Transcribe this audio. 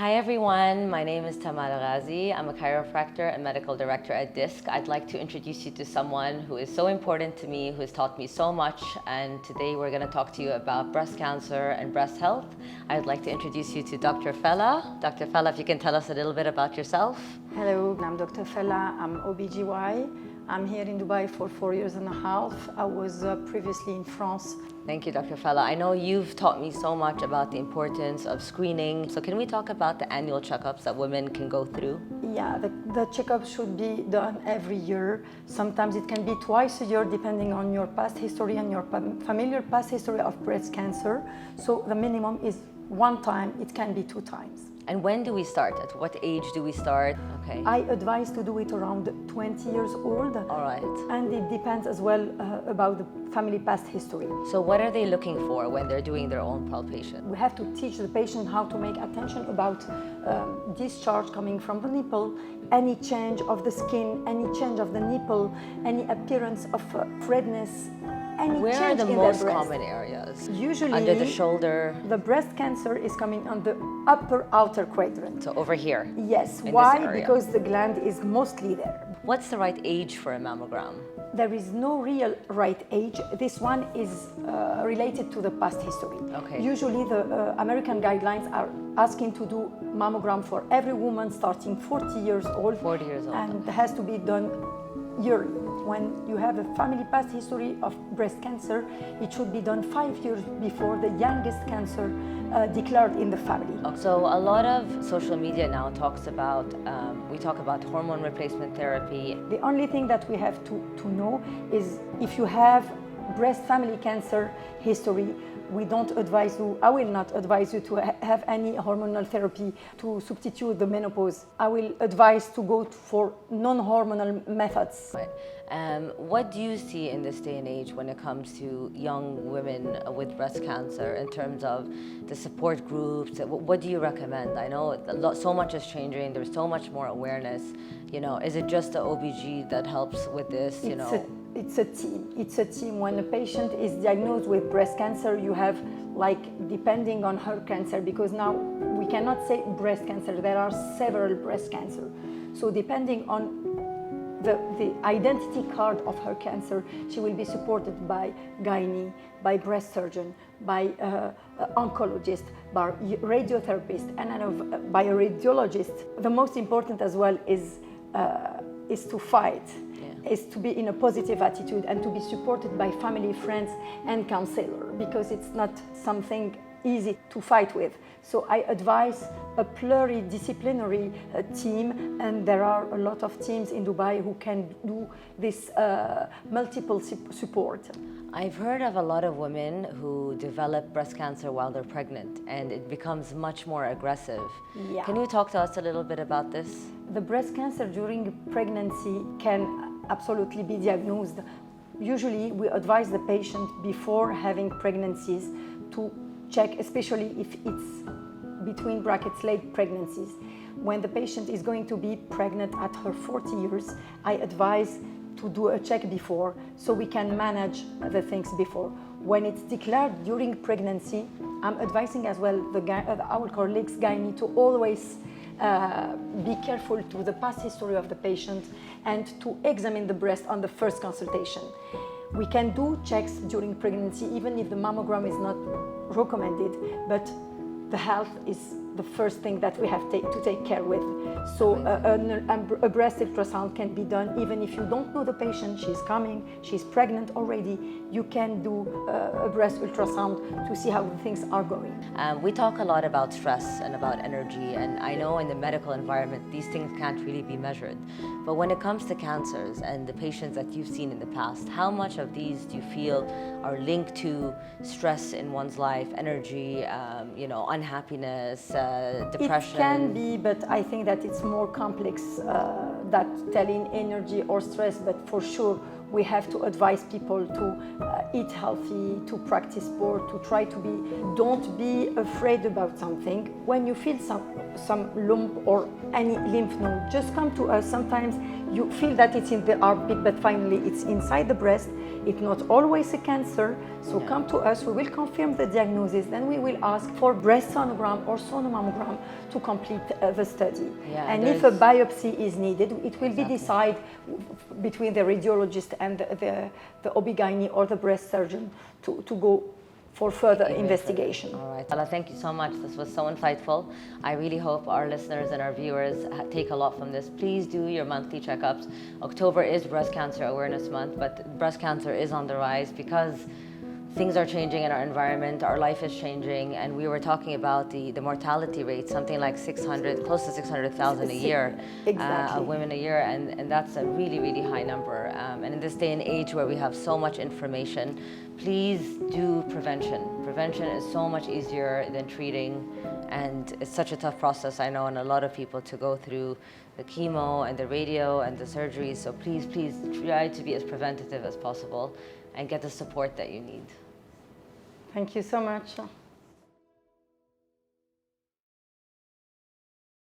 Hi everyone, my name is Tamara Ghazi. I'm a chiropractor and medical director at DISC. I'd like to introduce you to someone who is so important to me, who has taught me so much, and today we're going to talk to you about breast cancer and breast health. I'd like to introduce you to Dr. Fella. Dr. Fella, if you can tell us a little bit about yourself. Hello, I'm Dr. Fella. I'm OBGY. I'm here in Dubai for 4 years and a half. I was previously in France. Thank you, Dr. Fella. I know you've taught me so much about the importance of screening. So can we talk about the annual checkups that women can go through? Yeah, the checkup should be done every year. Sometimes it can be twice a year depending on your past history and your familiar past history of breast cancer. So the minimum is 1 time, it can be 2 times. And when do we start? At what age do we start? Okay. I advise to do it around 20 years old. All right. And it depends as well about the family past history. So what are they looking for when they're doing their own palpation? We have to teach the patient how to make attention about discharge coming from the nipple, any change of the skin, any change of the nipple, any appearance of redness, any Where are change the in most the breast. common areas? Usually Under the shoulder. The breast cancer is coming on the upper outer quadrant. So over here. Yes. In Why? this area. Because the gland is mostly there. What's the right age for a mammogram? There is no real right age. This one is related to the past history. Okay. Usually the American guidelines are asking to do mammogram for every woman starting 40 years old. 40 years old. And it has to be done yearly. When you have a family past history of breast cancer, it should be done 5 years before the youngest cancer declared in the family. So a lot of social media now talks about, we talk about hormone replacement therapy. The only thing that we have to know is if you have breast family cancer history, we don't advise you, I will not advise you to have any hormonal therapy to substitute the menopause. I will advise to go for non-hormonal methods. Right. What do you see in this day and age when it comes to young women with breast cancer in terms of the support groups? What do you recommend? I know so much is changing. There's so much more awareness. You know, is it just the OBG that helps with this? You know, it's a team. It's a team. When a patient is diagnosed with breast cancer, you have, like, depending on her cancer, because now we cannot say breast cancer. There are several breast cancer. So depending on the identity card of her cancer, she will be supported by gynae, by breast surgeon, by oncologist, by radiotherapist, and by a radiologist. The most important as well is to fight, is to be in a positive attitude and to be supported by family, friends, and counselor, because it's not something easy to fight with. So I advise a pluridisciplinary team, and there are a lot of teams in Dubai who can do this multiple support. I've heard of a lot of women who develop breast cancer while they're pregnant, and it becomes much more aggressive. Yeah. Can you talk to us a little bit about this? The breast cancer during pregnancy can absolutely be diagnosed. Usually we advise the patient before having pregnancies to check, especially if it's between brackets late pregnancies. When the patient is going to be pregnant at her 40 years, I advise to do a check before so we can manage the things before. When it's declared during pregnancy, I'm advising as well our colleagues gynae to always be careful to the past history of the patient and to examine the breast on the first consultation. We can do checks during pregnancy even if the mammogram is not recommended, but the health is the first thing that we have to take care with. So a breast ultrasound can be done even if you don't know the patient, she's coming, she's pregnant already, you can do a breast ultrasound to see how things are going. We talk a lot about stress and about energy, and I know in the medical environment these things can't really be measured. But when it comes to cancers and the patients that you've seen in the past, how much of these do you feel are linked to stress in one's life, energy, unhappiness, depression? It can be, but I think that it's more complex that telling energy or stress, but for sure we have to advise people to eat healthy, to practice sport, to try to don't be afraid about something. When you feel some lump or any lymph node, just come to us. Sometimes you feel that it's in the armpit, but finally it's inside the breast. It's not always a cancer, so come to us. We will confirm the diagnosis, then we will ask for breast sonogram or sonomammogram to complete the study. And if a biopsy is needed, it will be decided between the radiologist and the OB-GYN or the breast surgeon to go for further investigation. All right. Ala, thank you so much. This was so insightful. I really hope our listeners and our viewers take a lot from this. Please do your monthly checkups. October is Breast Cancer Awareness Month, but breast cancer is on the rise because things are changing in our environment, our life is changing, and we were talking about the mortality rate, something like 600, close to 600,000 a year, of women a year, and that's a really, really high number. And in this day and age where we have so much information, please do prevention. Prevention is so much easier than treating, and it's such a tough process, I know, and a lot of people to go through the chemo and the radio and the surgeries. So please, please try to be as preventative as possible and get the support that you need. Thank you so much.